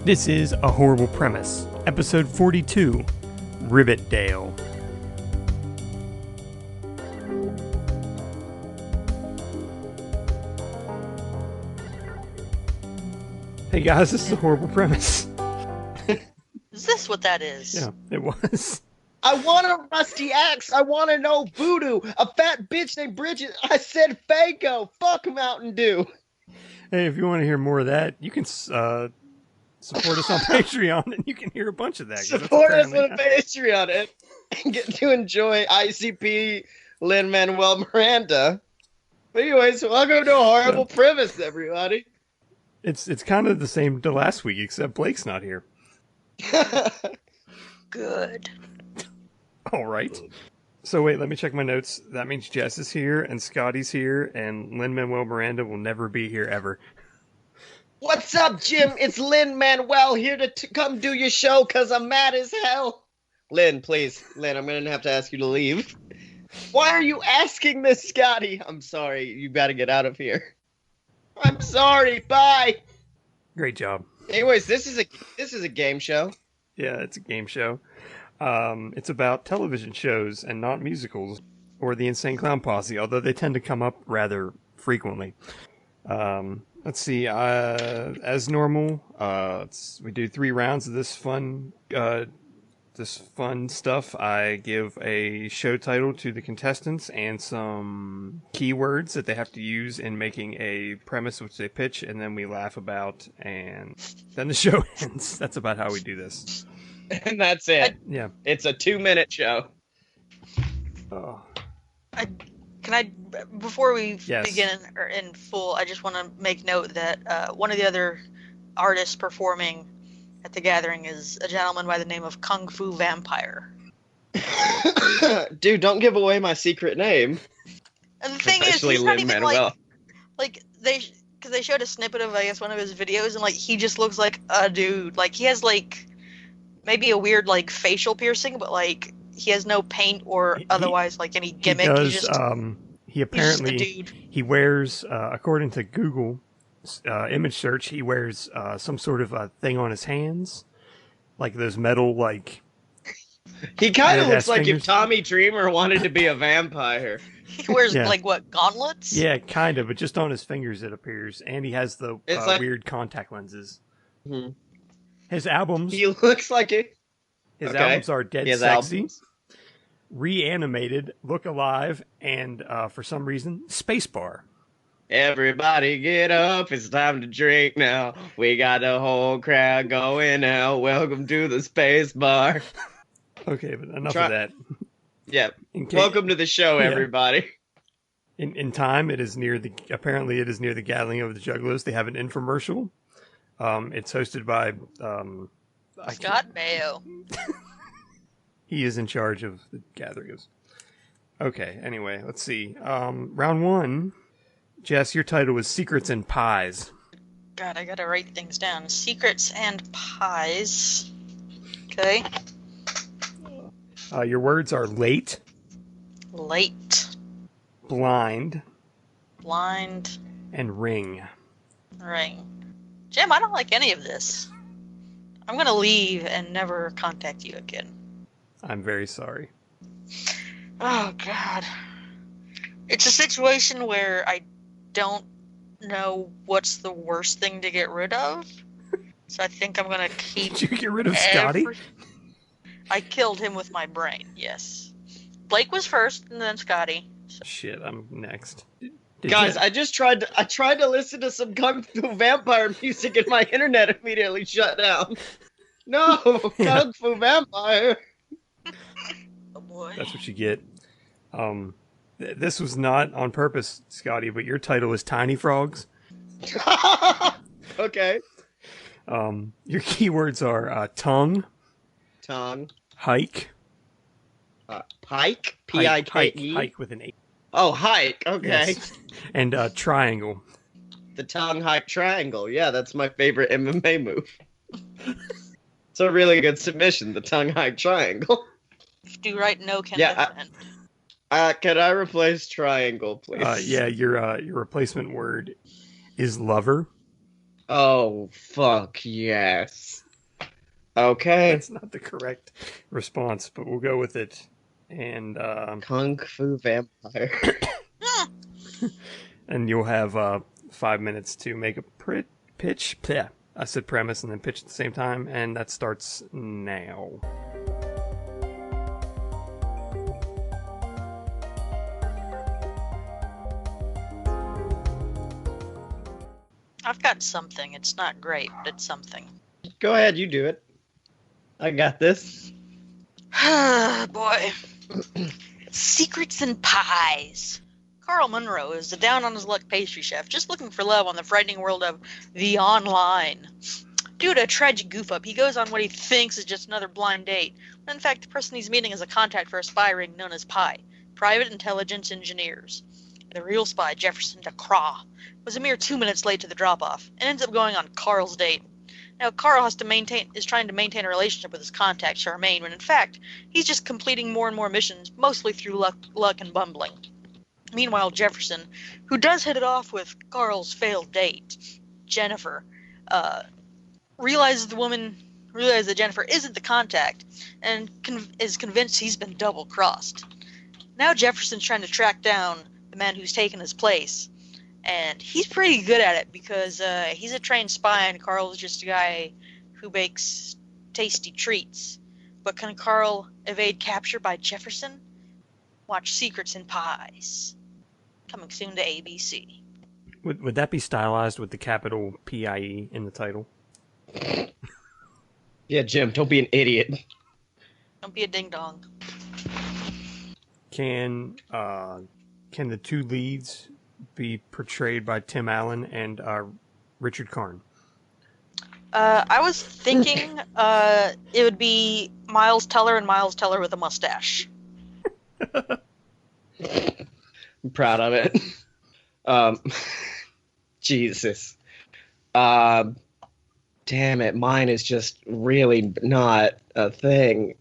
This is A Horrible Premise, Episode 42, Ribbitdale. Hey guys, this is A Horrible Premise. Is this what that is? Yeah, it was. I want a rusty axe. I want to know voodoo. A fat bitch named Bridget. I said Fago. Fuck Mountain Dew. Hey, if you want to hear more of that, you can support us on Patreon, and you can hear a bunch of that. Support us on Patreon and get to enjoy ICP Lin-Manuel Miranda. But anyways, welcome to A Horrible Premise, everybody. It's kind of the same to last week, except Blake's not here. Good. All right. So wait, let me check my notes. That means Jess is here, and Scotty's here, and Lin-Manuel Miranda will never be here ever. What's up, Jim? It's Lin-Manuel here to come do your show because I'm mad as hell. Lin, please. Lin, I'm going to have to ask you to leave. Why are you asking this, Scotty? I'm sorry. You got to get out of here. I'm sorry. Bye. Great job. Anyways, this is a game show. Yeah, it's a game show. It's about television shows and not musicals or the Insane Clown Posse, although they tend to come up rather frequently. Let's see. As normal, we do 3 rounds of this fun stuff. I give a show title to the contestants and some keywords that they have to use in making a premise which they pitch, and then we laugh about, and then the show ends. That's about how we do this. And that's it. Yeah. It's a 2-minute show. Oh. Before we Yes. begin in full, I just want to make note that one of the other artists performing at the gathering is a gentleman by the name of Kung Fu Vampire. Dude, don't give away my secret name. And the thing is, Especially he's not even Lin-Manuel. because they showed a snippet of, I guess, one of his videos, and like he just looks like a dude. Like he has like maybe a weird like facial piercing, but like he has no paint or otherwise like any gimmick. He does, he's he apparently just a dude. he wears, according to Google image search, he wears some sort of a thing on his hands, like those metal like. He kind of Red-ass looks like fingers. if Tommy Dreamer wanted to be a vampire. He wears Yeah. like what, gauntlets? Yeah, kind of, but just on his fingers it appears, and he has the It's like- weird contact lenses. Hmm. His albums, He looks like it. his okay. albums are Dead He has Sexy, albums. Reanimated, Look Alive, and for some reason, Spacebar. Everybody get up, it's time to drink now. We got the whole crowd going out. Welcome to the space bar. Okay, but enough of that. Yeah. In case- Welcome to the show, Yeah. everybody. In time, apparently it is near the gathering of the Juggalos. They have an infomercial. It's hosted by Scott Mayo. He is in charge of the gatherings. Okay, anyway, let's see. Round 1. Jess, your title was Secrets and Pies. God, I gotta write things down. Secrets and pies. Okay. Your words are late, Late. blind, Blind. and ring. Ring. Jim, I don't like any of this. I'm gonna leave and never contact you again. I'm very sorry. Oh, God. It's a situation where I don't know what's the worst thing to get rid of. So I think I'm gonna keep. Did you get rid of Scotty? I killed him with my brain, yes. Blake was first, and then Scotty. So. Shit, I'm next. Did Guys, you- I tried to listen to some Kung Fu Vampire music and my internet immediately shut down. No, Kung Fu Vampire. Oh boy. That's what you get. This was not on purpose, Scotty, but your title is Tiny Frogs. Okay. Your keywords are tongue, Tongue. hike, Hike? P-I-K-E? hike with an A. Oh, hike. Okay. Yes. And triangle. The tongue hike triangle. Yeah, that's my favorite MMA move. It's a really good submission, the tongue hike triangle. Do right, no can Yeah, defend. Can I replace triangle, please? Yeah, your replacement word is lover. Oh, fuck yes. Okay. That's not the correct response, but we'll go with it. And Kung Fu Vampire. and you'll have 5 minutes to make a pitch. Yeah, I said premise and then pitch at the same time, and that starts now. I've got something. It's not great, but it's something. Go ahead, you do it. I got this. Boy. Secrets and pies. Carl Munro is a down-on-his-luck pastry chef just looking for love on the frightening world of the online. Due to a tragic goof-up, he goes on what he thinks is just another blind date, when in fact the person he's meeting is a contact for a spy ring known as PI, Private Intelligence Engineers. The real spy, Jefferson DeCraw, was a mere 2 minutes late to the drop-off, and ends up going on Carl's date. Now, Carl is trying to maintain a relationship with his contact, Charmaine, when in fact, he's just completing more and more missions, mostly through luck and bumbling. Meanwhile, Jefferson, who does hit it off with Carl's failed date, Jennifer, realizes that Jennifer isn't the contact, and is convinced he's been double-crossed. Now Jefferson's trying to track down the man who's taken his place, and he's pretty good at it because he's a trained spy and Carl is just a guy who bakes tasty treats. But can Carl evade capture by Jefferson? Watch Secrets and Pies. Coming soon to ABC. Would that be stylized with the capital PIE in the title? Yeah, Jim, don't be an idiot. Don't be a ding-dong. Can the two leads be portrayed by Tim Allen and Richard Karn? I was thinking it would be Miles Teller and Miles Teller with a mustache. I'm proud of it. Jesus. Damn it, mine is just really not a thing.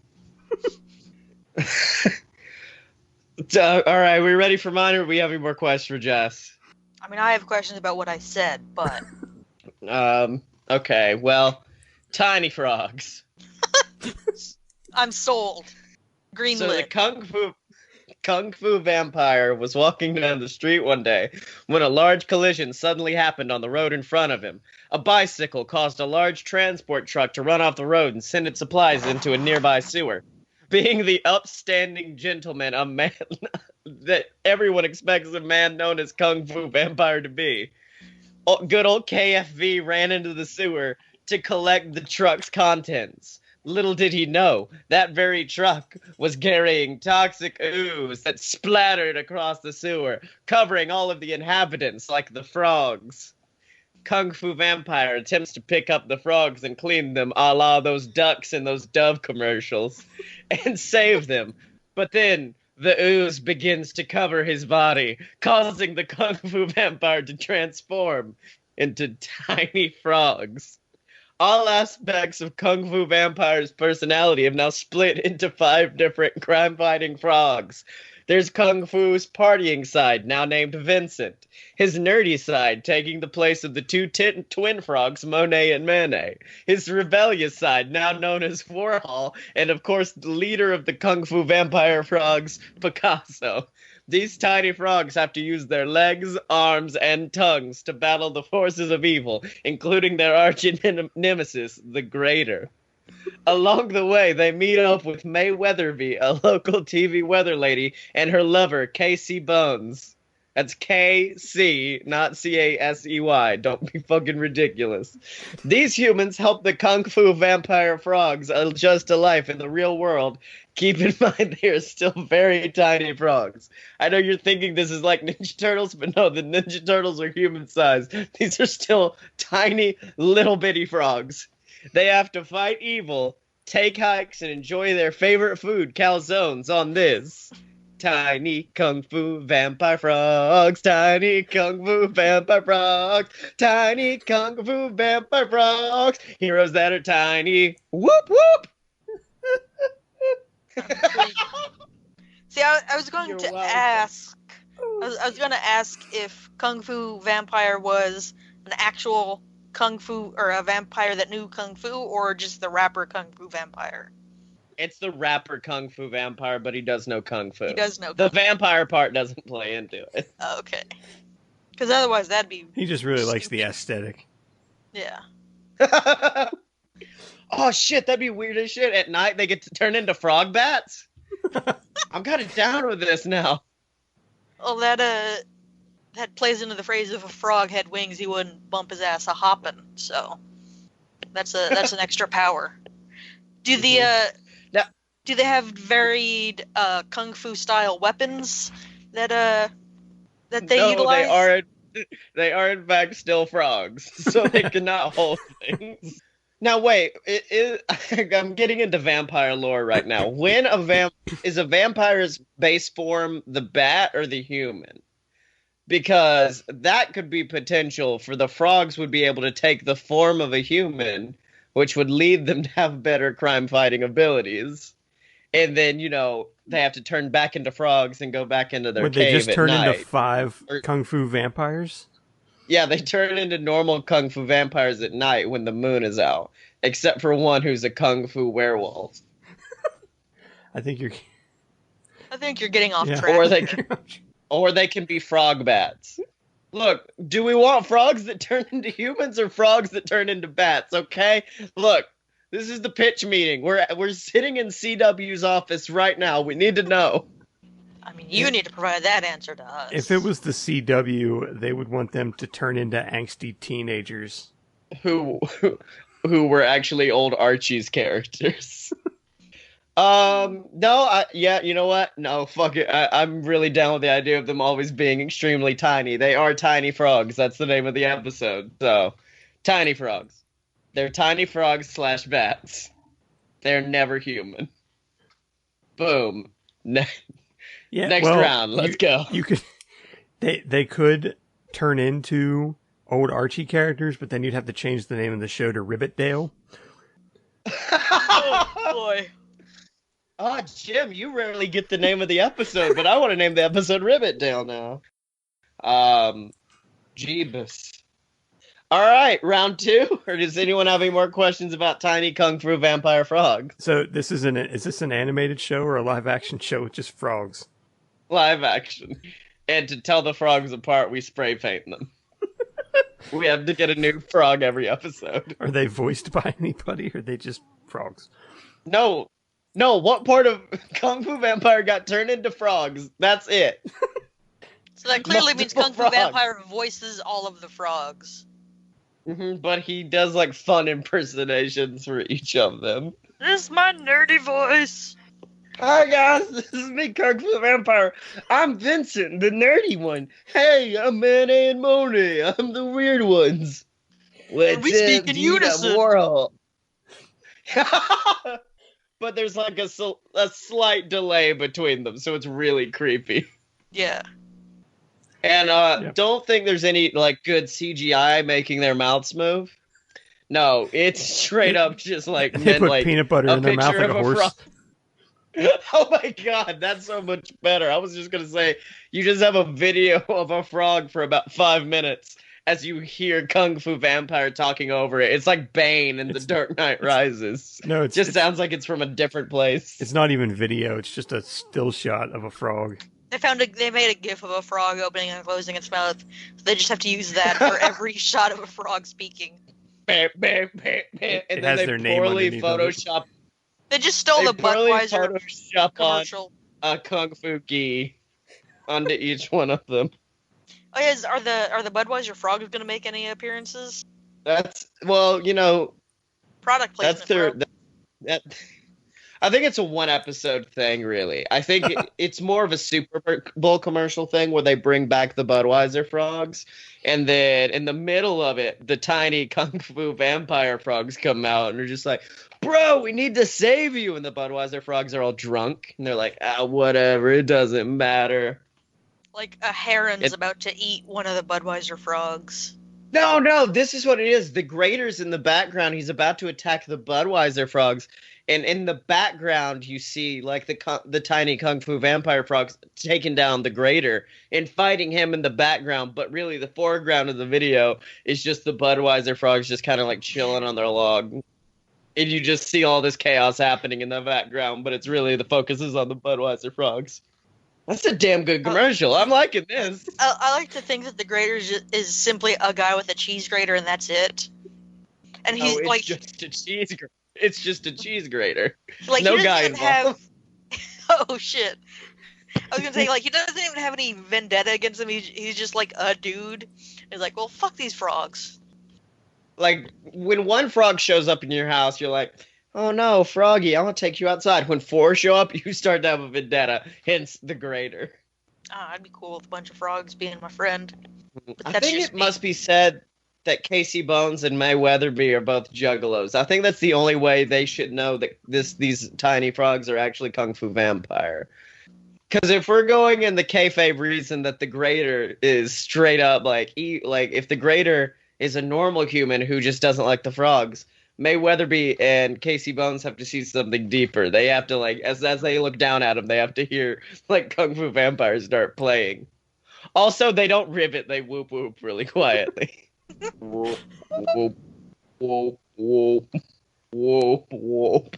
All right, we ready for mine, or do we have any more questions for Jess? I mean, I have questions about what I said, but... Okay, well, tiny frogs. I'm sold. Green So lit. the Kung Fu vampire was walking down the street one day when a large collision suddenly happened on the road in front of him. A bicycle caused a large transport truck to run off the road and send its supplies into a nearby sewer. Being the upstanding gentleman, a man that everyone expects a man known as Kung Fu Vampire to be, good old KFV ran into the sewer to collect the truck's contents. Little did he know, that very truck was carrying toxic ooze that splattered across the sewer, covering all of the inhabitants like the frogs. Kung Fu Vampire attempts to pick up the frogs and clean them a la those ducks in those Dove commercials and save them. But then the ooze begins to cover his body, causing the Kung Fu Vampire to transform into tiny frogs. All aspects of Kung Fu Vampire's personality have now split into 5 different crime-fighting frogs. There's Kung Fu's partying side, now named Vincent. His nerdy side, taking the place of the 2 twin frogs, Monet and Manet. His rebellious side, now known as Warhol, and of course the leader of the Kung Fu Vampire frogs, Picasso. These tiny frogs have to use their legs, arms, and tongues to battle the forces of evil, including their arch nemesis, the Grater. Along the way, they meet up with May Weatherby, a local TV weather lady, and her lover, Casey Bones. That's K-C, not C-A-S-E-Y. Don't be fucking ridiculous. These humans help the Kung Fu Vampire frogs adjust to life in the real world. Keep in mind they are still very tiny frogs. I know you're thinking this is like Ninja Turtles, but no, the Ninja Turtles are human-sized. These are still tiny, little bitty frogs. They have to fight evil, take hikes, and enjoy their favorite food, calzones, on this. Tiny Kung Fu Vampire Frogs, tiny Kung Fu Vampire Frogs, tiny Kung Fu Vampire Frogs, heroes that are tiny. Whoop, whoop! See, I was going You're to welcome. ask... I was going to ask if Kung Fu Vampire was an actual kung fu or a vampire that knew kung fu, or just the rapper kung fu vampire? It's the rapper kung fu vampire, but he does know kung fu. He does know The kung fu. vampire part doesn't play into it. Okay. Because otherwise that'd be... He just really likes the stupid. aesthetic. Yeah. Oh shit, that'd be weird as shit. At night they get to turn into frog bats. I'm kind of down with this now. Well, that plays into the phrase, if a frog had wings, he wouldn't bump his ass a hoppin'. So that's an extra power. Do do they have varied kung fu style weapons that they utilize? They are in fact still frogs, so they cannot hold things. Now wait, I'm getting into vampire lore right now. When is a vampire's base form the bat or the human? Because that could be potential for the frogs would be able to take the form of a human, which would lead them to have better crime-fighting abilities. And then, they have to turn back into frogs and go back into their Would cave they just at turn night. into 5 kung fu vampires? Yeah, they turn into normal kung fu vampires at night when the moon is out. Except for one who's a kung fu werewolf. I think you're getting off track. Or they can be frog bats. Look, do we want frogs that turn into humans or frogs that turn into bats, okay? Look, this is the pitch meeting. We're sitting in CW's office right now. We need to know. I mean, you need to provide that answer to us. If it was the CW, they would want them to turn into angsty teenagers. Who were actually old Archie's characters. No, you know what? No, fuck it. I'm really down with the idea of them always being extremely tiny. They are tiny frogs. That's the name of the episode. So, tiny frogs. They're tiny frogs / bats. They're never human. Boom. Next round. Let's go. You could. They could turn into old Archie characters, but then you'd have to change the name of the show to Ribbitdale. Oh boy. Oh, Jim, you rarely get the name of the episode, but I want to name the episode Ribbitdale now. Jeebus. All right, round 2. Or does anyone have any more questions about tiny kung fu vampire frog? So is this an animated show or a live action show with just frogs? Live action. And to tell the frogs apart, we spray paint them. We have to get a new frog every episode. Are they voiced by anybody or are they just frogs? No, what part of Kung Fu Vampire got turned into frogs? That's it. So that clearly means Kung Fu Vampire voices all of the frogs. But he does like fun impersonations for each of them. This is my nerdy voice. Hi guys, this is me, Kung Fu Vampire. I'm Vincent, the nerdy one. Hey, I'm Manny and Moni. I'm the weird ones. And we speak in unison. But there's like a slight delay between them, so it's really creepy. Yeah. And don't think there's any like good CGI making their mouths move. No, it's straight up just like they put peanut butter in their mouth like a horse. Oh my god, that's so much better. I was just gonna say, you just have a video of a frog for about 5 minutes as you hear Kung Fu Vampire talking over it. It's like Bane in The Dark Knight Rises. No, it just sounds like it's from a different place. It's not even video. It's just a still shot of a frog. They made a gif of a frog opening and closing its mouth. So they just have to use that for every shot of a frog speaking. And then they poorly Photoshop. They just stole the Budweiser commercial. A Kung Fu gi onto each one of them. Oh yeah, are the Budweiser frogs going to make any appearances? That's product placement. I think it's a 1 episode thing, really. I think it's more of a Super Bowl commercial thing where they bring back the Budweiser frogs, and then in the middle of it, the tiny Kung Fu Vampire frogs come out and they're just like, "Bro, we need to save you!" And the Budweiser frogs are all drunk, and they're like, whatever, it doesn't matter. Like a heron's about to eat one of the Budweiser frogs. No, this is what it is. The grater's in the background. He's about to attack the Budweiser frogs. And in the background, you see like the tiny kung fu vampire frogs taking down the grater and fighting him in the background. But really, the foreground of the video is just the Budweiser frogs just kind of like chilling on their log. And you just see all this chaos happening in the background, but it's really the focus is on the Budweiser frogs. That's a damn good commercial. I'm liking this. I like to think that the grater is simply a guy with a cheese grater and that's it. And he's it's like, just a cheese. It's just a cheese grater. like No he guy doesn't involved. have. Oh shit! I was gonna say like he doesn't even have any vendetta against him. He's just like a dude. He's like, well, fuck these frogs. Like when one frog shows up in your house, you're like, "Oh no, Froggy, I want to take you outside." When 4 show up, you start to have a vendetta. Hence the grater. I'd be cool with a bunch of frogs being my friend. But I that's think just it me. must be said that Casey Bones and May Weatherby are both juggalos. I think that's the only way they should know that these tiny frogs are actually Kung Fu Vampire. Because if we're going in the kayfabe reason that the grater is straight up like if the grater is a normal human who just doesn't like the frogs, May Weatherby and Casey Bones have to see something deeper. They have to like as they look down at him, they have to hear like Kung Fu Vampires start playing. Also, they don't ribbit; they whoop whoop really quietly. Whoop whoop whoop whoop whoop whoop.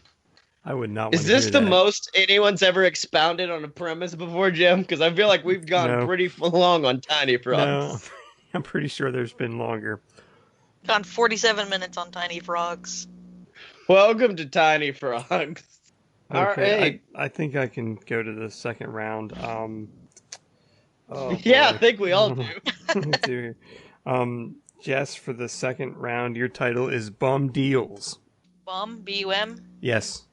I would not. Is want to this hear the that. most anyone's ever expounded on a premise before, Jim? Because I feel like we've gone No. pretty long on tiny frogs. No, I'm pretty sure there's been longer. Gone 47 minutes on tiny frogs. Welcome to Tiny Frogs. All Okay, right. I think I can go to the second round. Oh, Yeah, I boy. think we all do. Let's do here. Jess, for the second round, your title is Bum Deals. Bum, B-U-M, Yes.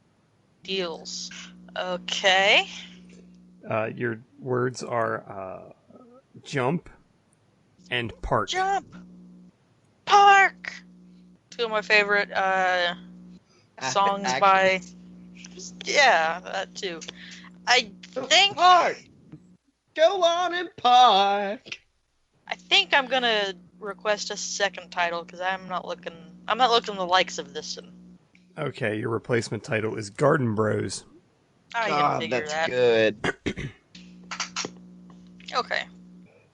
deals. Okay. Your words are jump and park. Jump. Park. Two of my favorite songs Action. by. Yeah, that too. I think Park. Go on and park. I'm gonna request a second title because I'm not looking the likes of this one. Okay, your replacement title is Garden Bros. I can figure that's that. good. Okay.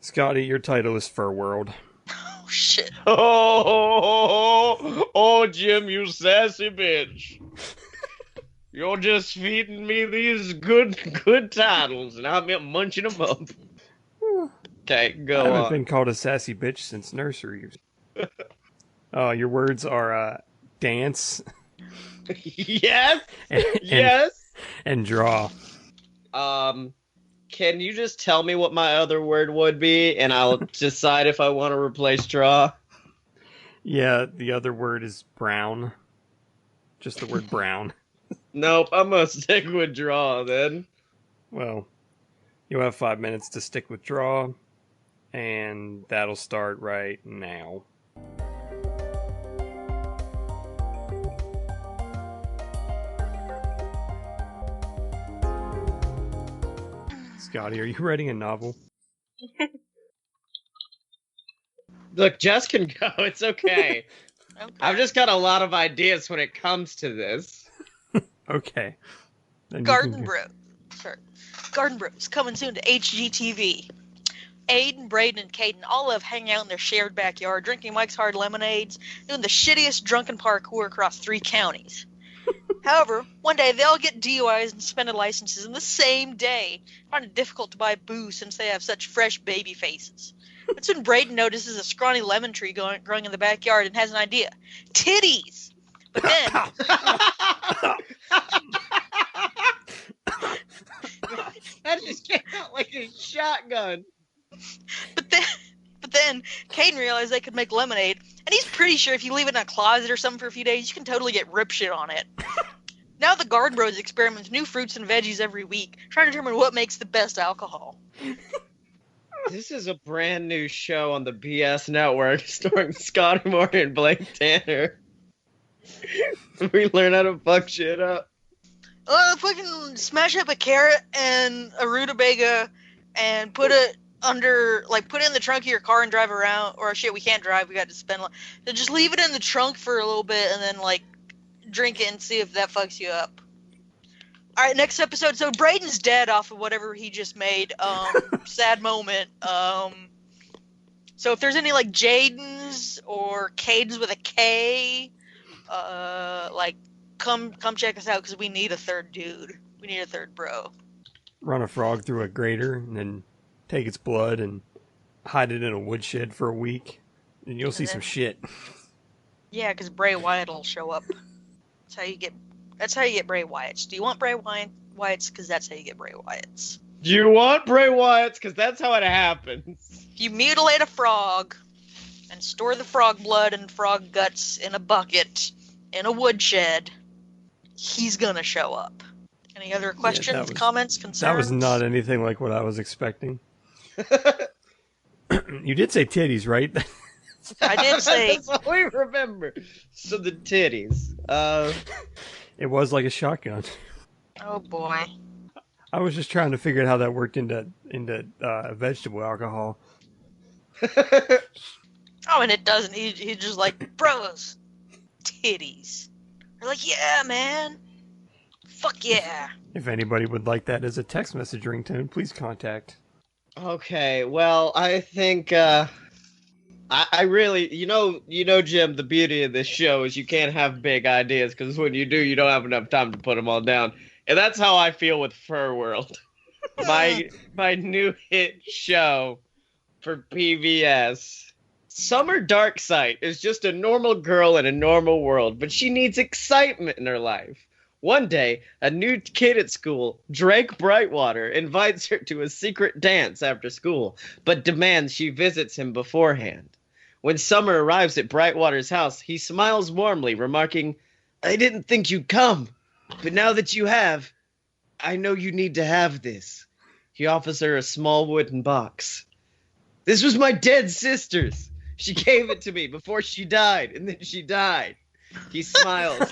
Scotty, your title is Fur World. Oh shit. Oh, Jim, you sassy bitch. You're just feeding me these good titles, and I'm munching them up. Okay, I go haven't on. been called a sassy bitch since nursery. Your words are dance Yes, and, yes. and draw. Can you just tell me what my other word would be, and I'll decide if I want to replace draw? Yeah, the other word is brown. Just the word brown. Nope, I'm gonna stick with draw then. Well, you'll have 5 minutes to stick with draw, and that'll start right now. Scotty, are you writing a novel? Look, Jess can go. It's okay. Okay. I've just got a lot of ideas when it comes to this. Okay. Then you Garden can go. Bros. Sorry. Garden Bros coming soon to HGTV. Aiden, Braden, and Caden all love hanging out in their shared backyard, drinking Mike's Hard Lemonades, doing the shittiest drunken parkour across 3 counties. However, one day they all get DUIs and suspended licenses in the same day. Find it difficult to buy booze since they have such fresh baby faces. But soon Braden notices a scrawny lemon tree growing in the backyard and has an idea. Titties! But then, That just came out like a shotgun. but then Caden realized they could make lemonade, and he's pretty sure if you leave it in a closet or something for a few days, you can totally get rip shit on it. Now the Garden Bros experiment with new fruits and veggies every week, trying to determine what makes the best alcohol. This is a brand new show on the BS network starring Scotty Moore and Blake Tanner. We learn how to fuck shit up. Fucking smash up a carrot and a rutabaga and put it put it in the trunk of your car and drive around. Or shit, we can't drive, we got to spend. So just leave it in the trunk for a little bit and then drink it and see if that fucks you up. All right, next episode. So Braden's dead off of whatever he just made. Sad moment. So if there's any like Jadens or Cadens with a K, like come check us out because we need a third dude. We need a third bro. Run a frog through a grater and then take its blood and hide it in a woodshed for a week, and you'll see some shit. Yeah, because Bray Wyatt will show up. That's how you get Bray Wyatts. Do you want Bray Wyatts? Because that's how you get Bray Wyatts. Do you want Bray Wyatts? Because that's how it happens. If you mutilate a frog and store the frog blood and frog guts in a bucket in a woodshed, he's gonna show up. Any other questions, comments, concerns? That was not anything like what I was expecting. You did say titties, right? I did say. That's all we remember. So the titties. It was like a shotgun. Oh boy. I was just trying to figure out how that worked into vegetable alcohol. Oh, and it doesn't. He just like, bros, titties. They're like, yeah, man. Fuck yeah. If anybody would like that as a text message ringtone, please contact. Okay, well, I think, I really, you know, Jim, the beauty of this show is you can't have big ideas, because when you do, you don't have enough time to put them all down. And that's how I feel with Fur World. My new hit show for PBS. Summer Darksight is just a normal girl in a normal world, but she needs excitement in her life. One day, a new kid at school, Drake Brightwater, invites her to a secret dance after school, but demands she visits him beforehand. When Summer arrives at Brightwater's house, he smiles warmly, remarking, "I didn't think you'd come, but now that you have, I know you need to have this." He offers her a small wooden box. "This was my dead sister's. She gave it to me before she died, and then she died." He smiles.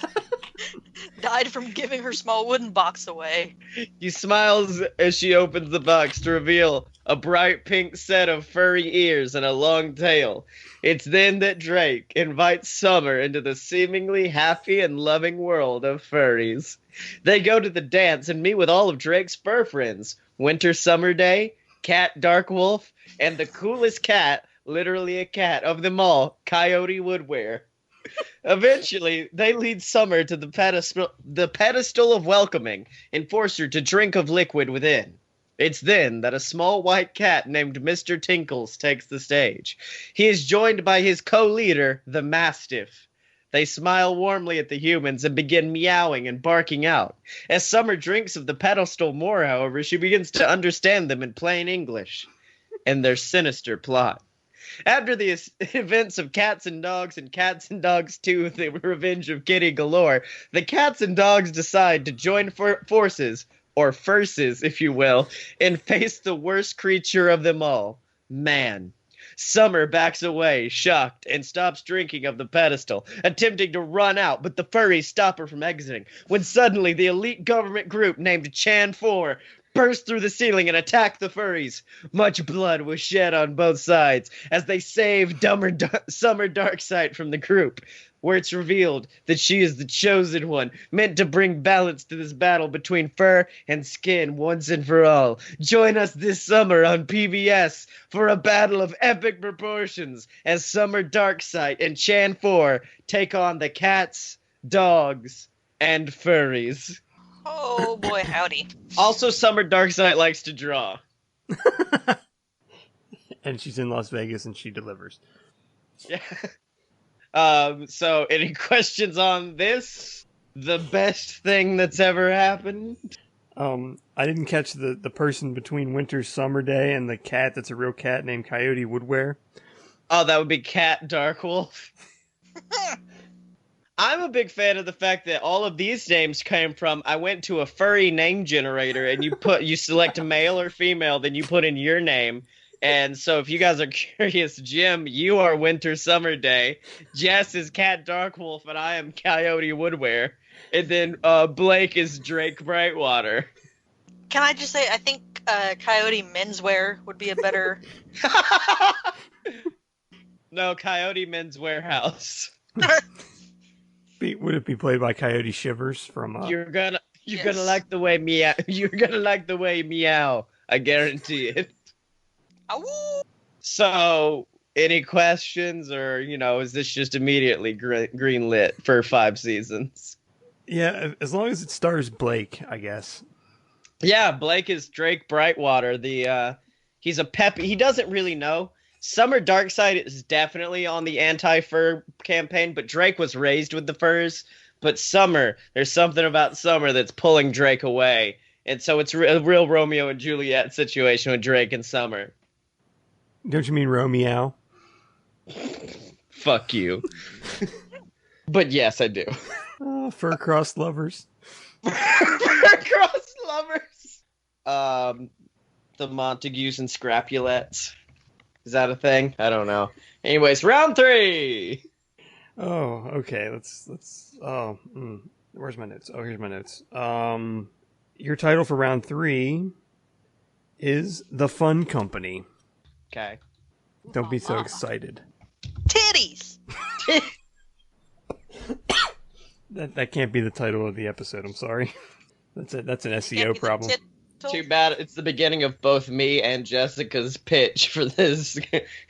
Died from giving her small wooden box away. He smiles as she opens the box to reveal a bright pink set of furry ears and a long tail. It's then that Drake invites Summer into the seemingly happy and loving world of furries. They go to the dance and meet with all of Drake's fur friends. Winter Summer Day, Cat Darkwolf, and the coolest cat, literally a cat, of them all, Coyote Woodware. Eventually, they lead Summer to the pedestal of welcoming and force her to drink of liquid within. It's then that a small white cat named Mr. Tinkles takes the stage. He is joined by his co-leader, the Mastiff. They smile warmly at the humans and begin meowing and barking out. As Summer drinks of the pedestal more, however, she begins to understand them in plain English and their sinister plot. After the events of Cats and Dogs and Cats and Dogs 2, The Revenge of Kitty Galore, the cats and dogs decide to join forces, or furces, if you will, and face the worst creature of them all, man. Summer backs away, shocked, and stops drinking of the pedestal, attempting to run out, but the furries stop her from exiting, when suddenly the elite government group named Chan 4 burst through the ceiling and attacked the furries. Much blood was shed on both sides as they saved Summer Darksight from the group, where it's revealed that she is the chosen one, meant to bring balance to this battle between fur and skin once and for all. Join us this summer on PBS for a battle of epic proportions as Summer Darksight and Chan 4 take on the cats, dogs, and furries. Oh boy, howdy. Also, Summer Darksight likes to draw. And she's in Las Vegas and she delivers. Yeah. So, any questions on this? The best thing that's ever happened? I didn't catch the person between Winter Summer Day and the cat that's a real cat named Coyote Woodware. Oh, that would be Cat Darkwolf. I'm a big fan of the fact that all of these names came from, I went to a furry name generator and you select a male or female, then you put in your name. And so if you guys are curious, Jim, you are Winter Summer Day. Jess is Cat Darkwolf and I am Coyote Woodware. And then Blake is Drake Brightwater. Can I just say, I think Coyote Menswear would be a better... No, Coyote Men's Warehouse. We Would it be played by Coyote Shivers from? You're gonna Yes. like the way meow. You're gonna like the way meow. I guarantee it. Ow! So, any questions, or is this just immediately green lit for 5 seasons? Yeah, as long as it stars Blake, I guess. Yeah, Blake is Drake Brightwater. He's a peppy. He doesn't really know. Summer Darkside is definitely on the anti-fur campaign, but Drake was raised with the furs. But Summer, there's something about Summer that's pulling Drake away. And so it's a real Romeo and Juliet situation with Drake and Summer. Don't you mean Romeo? Fuck you. But yes, I do. Oh, fur-crossed lovers. Fur-crossed lovers. The Montagues and Scrapulets. Is that a thing? I don't know. Anyways, round 3. Oh, okay. Let's. Oh, where's my notes? Oh, here's my notes. Your title for round 3 is The Fun Company. Okay. Don't be so excited. Titties! That can't be the title of the episode. I'm sorry. That's an SEO problem. Too bad it's the beginning of both me and Jessica's pitch for this.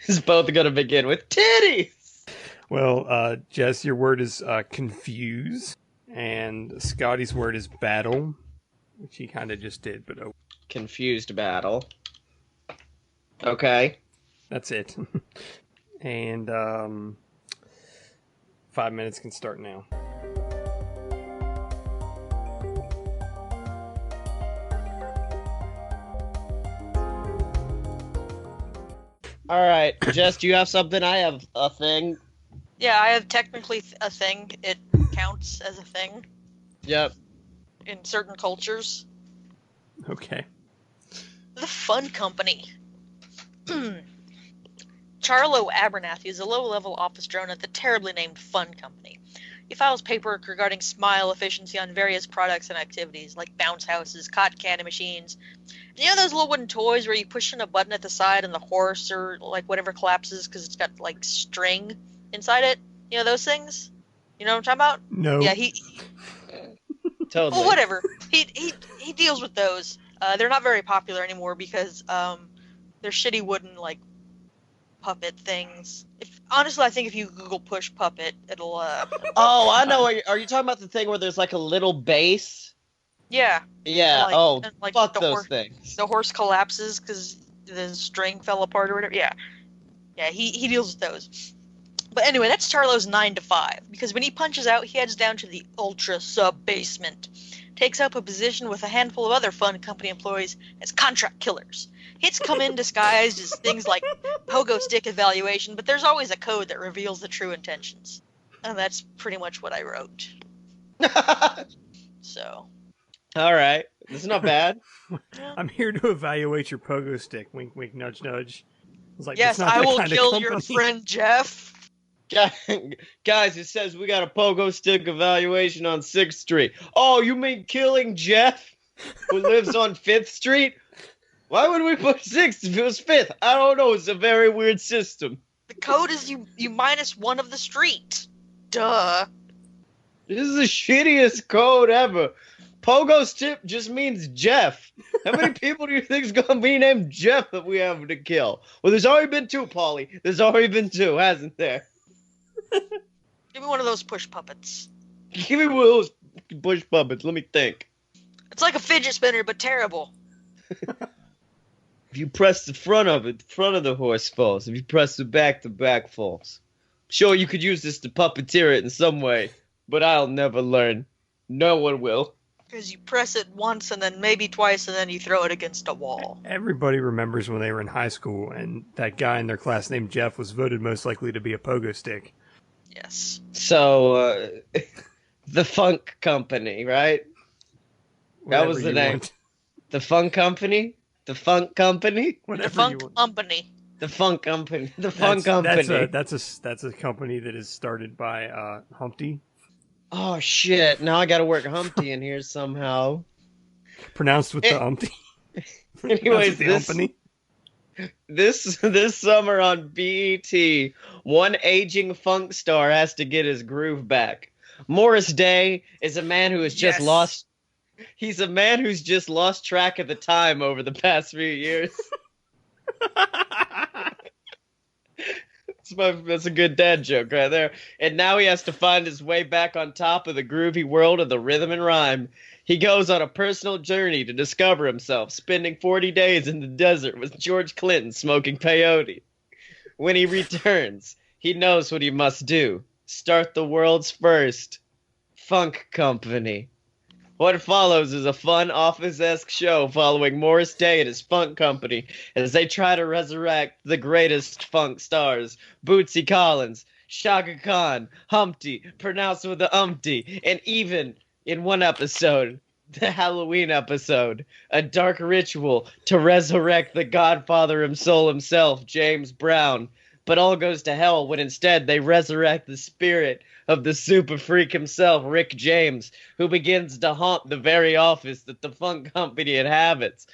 Is both going to begin with titties. Well, Jess, your word is confuse, and Scotty's word is battle, which he kind of just did, but Confused battle. Okay. that's it. And 5 minutes can start now. All right, Jess, do you have something? I have a thing. Yeah, I have technically a thing. It counts as a thing Yep. in certain cultures. Okay. The Fun Company. Charlo Abernathy is a low-level office drone at the terribly named Fun Company. He files paperwork regarding smile efficiency on various products and activities, like bounce houses, cotton candy machines. You know those little wooden toys where you push in a button at the side and the horse or like whatever collapses because it's got like string inside it? You know those things? You know what I'm talking about? No. Yeah, he Totally. well, whatever. He deals with those. They're not very popular anymore because they're shitty wooden like puppet things. Honestly, I think if you Google push puppet, it'll Oh, I know. Are you talking about the thing where there's like a little base? yeah. Yeah. Like, Fuck the those things. The horse collapses because the string fell apart or whatever. Yeah, he deals with those. But anyway, that's Charlo's 9 to 5 because when he punches out, he heads down to the ultra sub basement, takes up a position with a handful of other Fun Company employees as contract killers. Hits come in disguised as things like pogo stick evaluation, but there's always a code that reveals the true intentions. And that's pretty much what I wrote. So. All right. This is not bad. I'm here to evaluate your pogo stick. Wink, wink, nudge, nudge. I was like, Yes, "It's not I that will kind of kill your company." friend Jeff. Guys, it says we got a pogo stick evaluation on 6th Street. Oh, you mean killing Jeff, who lives on 5th Street? Why would we put 6th if it was 5th? I don't know. It's a very weird system. The code is you minus one of the street. Duh. This is the shittiest code ever. Pogo stick just means Jeff. How many people do you think is going to be named Jeff that we have to kill? Well, there's already been 2, Polly. There's already been 2, hasn't there? Give me one of those push puppets. Give me one of those push puppets. Let me think. It's like a fidget spinner, but terrible. If you press the front of it, the front of the horse falls. If you press the back falls. Sure, you could use this to puppeteer it in some way, but I'll never learn. No one will. Because you press it once and then maybe twice and then you throw it against a wall. Everybody remembers when they were in high school and that guy in their class named Jeff was voted most likely to be a pogo stick. Yes. So, the Funk Company, right? That was the Whatever you name. want. The Funk Company? The Funk Company? Whatever The Funk you want. Company. The Funk Company. The Funk Company. That's a company that is started by Humpty. Oh, shit. Now I gotta work Humpty in here somehow. Pronounced with the Humpty. Anyways, the company. This summer on BET, one aging funk star has to get his groove back. Morris Day is a man who has just Yes. lost. He's a man who's just lost track of the time over the past few years. That's a good dad joke right there. And now he has to find his way back on top of the groovy world of the rhythm and rhyme. He goes on a personal journey to discover himself, spending 40 days in the desert with George Clinton smoking peyote. When he returns, he knows what he must do. Start the world's first funk company. What follows is a fun office-esque show following Morris Day and his funk company as they try to resurrect the greatest funk stars, Bootsy Collins, Shaka Khan, Humpty, pronounced with the umpty, and even, in one episode, the Halloween episode, a dark ritual to resurrect the godfather himself, James Brown. But all goes to hell when instead they resurrect the spirit of the super freak himself, Rick James, who begins to haunt the very office that the funk company inhabits,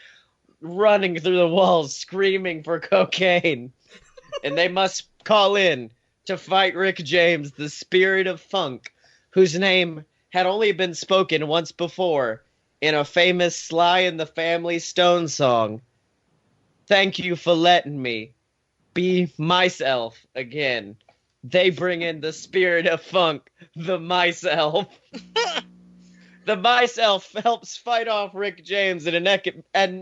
running through the walls screaming for cocaine. And they must call in to fight Rick James, the spirit of funk, whose name had only been spoken once before in a famous Sly and the Family Stone song. Thank you for letting me be myself again. They bring in the spirit of funk, the myself. The myself helps fight off Rick James in an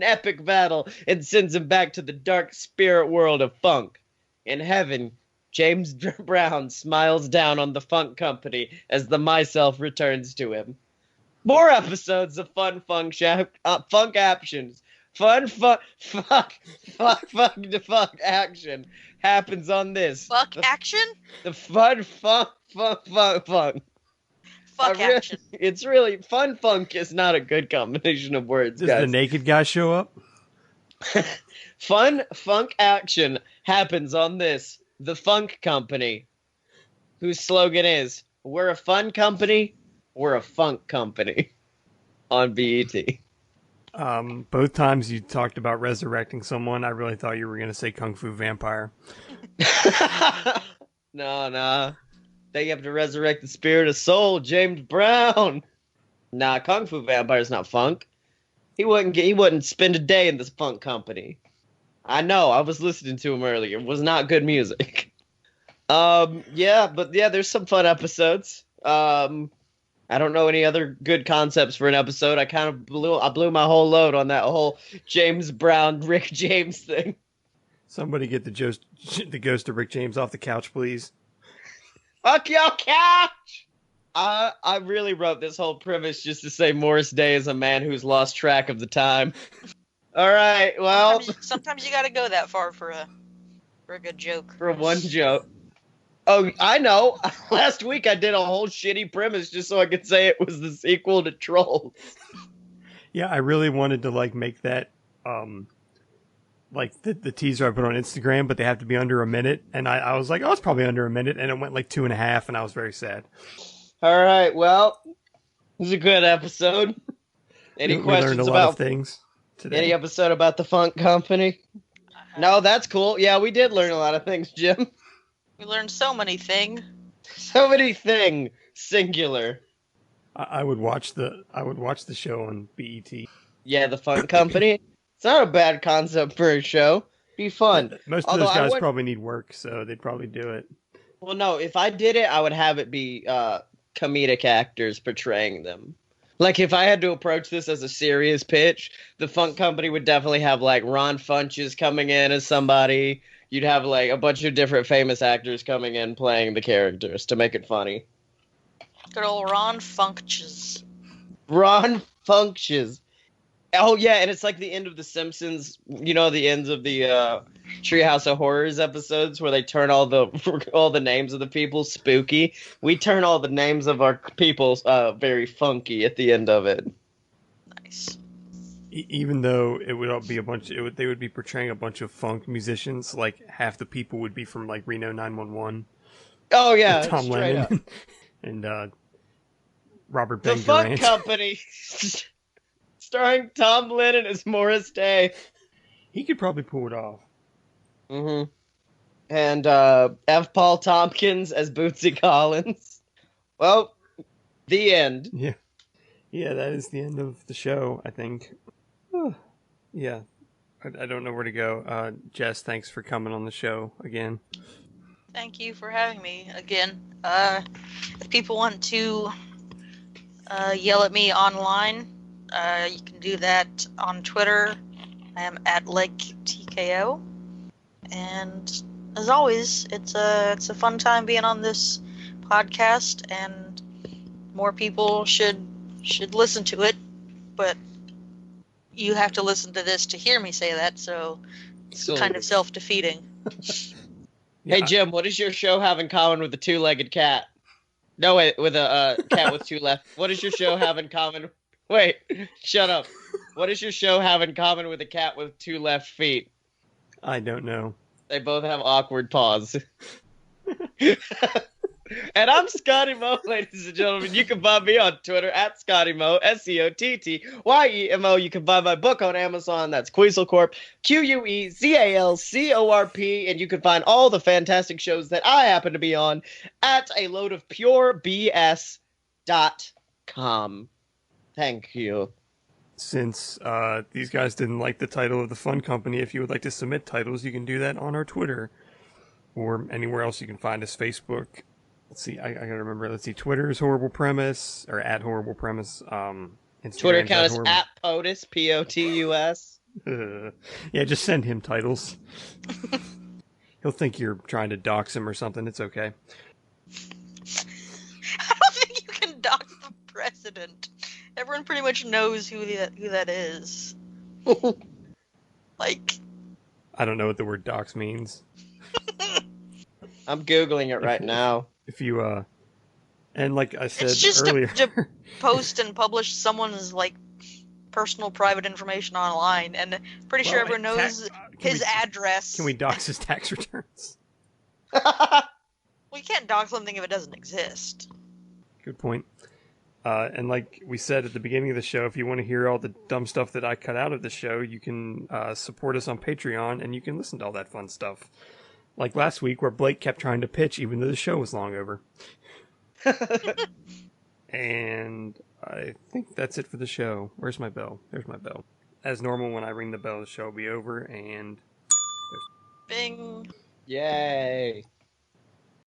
epic battle and sends him back to the dark spirit world of funk. In heaven, James Brown smiles down on the funk company as the myself returns to him. More episodes of funk actions. Funk action happens on this. Fuck action? The funk. Fuck action. It's really fun. Funk is not a good combination of words, Does guys. the naked guy show up? Funk action happens on this. The Funk Company, whose slogan is, "We're a fun company, we're a funk company," on BET. Both times you talked about resurrecting someone, I really thought you were going to say Kung Fu Vampire. No. They have to resurrect the spirit of soul, James Brown. Nah, Kung Fu Vampire's not funk. He wouldn't spend a day in this funk company. I know, I was listening to him earlier. It was not good music. There's some fun episodes. I don't know any other good concepts for an episode. I kind of blew my whole load on that whole James Brown, Rick James thing. Somebody get the ghost of Rick James off the couch, please. Fuck your couch! I really wrote this whole premise just to say Morris Day is a man who's lost track of the time. All right, well, Sometimes you gotta go that far for a good joke. for one joke. Oh, I know. Last week I did a whole shitty premise just so I could say it was the sequel to Trolls. Yeah, I really wanted to make that the teaser I put on Instagram, but they have to be under a minute. And I was like, oh, it's probably under a minute, and it went 2.5, and I was very sad. All right, well, it was a good episode. Any We questions learned a lot about of things today. any episode about the Funk Company? No, that's cool. Yeah, we did learn a lot of things, Jim. We learned so many things. So many things. Singular. I would watch the show on BET. Yeah, the Funk Company. It's not a bad concept for a show. Be fun. Most of Although those I guys would- probably need work, so they'd probably do it. Well, no, if I did it, I would have it be comedic actors portraying them. Like, if I had to approach this as a serious pitch, the Funk Company would definitely have, Ron Funches coming in as somebody. You'd have, a bunch of different famous actors coming in playing the characters to make it funny. Good old Ron Funches. Ron Funches. Oh, yeah, and it's like the end of The Simpsons, the ends of the Treehouse of Horrors episodes where they turn all the names of the people spooky. We turn all the names of our people very funky at the end of it. Nice. Even though it would all be they would be portraying a bunch of funk musicians. Half the people would be from Reno 911. Oh, yeah, Tom straight up. Lennon and Robert The Ben Funk Garant. Company, starring Tom Lennon as Morris Day. He could probably pull it off. Mm-hmm. And F. Paul Tompkins as Bootsy Collins. Well, The end. Yeah. Yeah, that is the end of the show, I think. Yeah. I don't know where to go. Jess, thanks for coming on the show again. Thank you for having me again. If people want to yell at me online, you can do that on Twitter. I am at LakeTKO. And as always, it's a fun time being on this podcast, and more people should listen to it. But you have to listen to this to hear me say that, so it's kind of self-defeating. Yeah. Hey Jim, what does your show have in common with the two-legged cat? No, wait, with a cat with two left. What does your show have in common? Wait, shut up. What does your show have in common with a cat with two left feet? I don't know. They both have awkward paws. And I'm Scottye Mo, ladies and gentlemen. You can find me on Twitter at Scottye Mo, SCOTTYEMO. You can buy my book on Amazon. That's Quetzalcorp, QUEZALCORP. And you can find all the fantastic shows that I happen to be on at a load of purebs.com. Thank you. Since these guys didn't like the title of the Fun Company, if you would like to submit titles, you can do that on our Twitter or anywhere else you can find us. Facebook. Let's see, I gotta remember. Let's see, Twitter's Horrible Premise, or at Horrible Premise. Twitter account is at POTUS, POTUS. Yeah, just send him titles. He'll think you're trying to dox him or something. It's okay. I don't think you can dox the president. Everyone pretty much knows who that is. Like, I don't know what the word dox means. I'm Googling it right now. If you, and like I said it's just earlier, to post and publish someone's like personal private information online, and pretty sure everyone knows his address. Can we dox his tax returns? We can't dox something if it doesn't exist. Good point. And like we said at the beginning of the show, if you want to hear all the dumb stuff that I cut out of the show, you can support us on Patreon, and you can listen to all that fun stuff. Like last week, where Blake kept trying to pitch even though the show was long over. And I think that's it for the show. Where's my bell? There's my bell. As normal, when I ring the bell, the show will be over, and... Bing. Yay.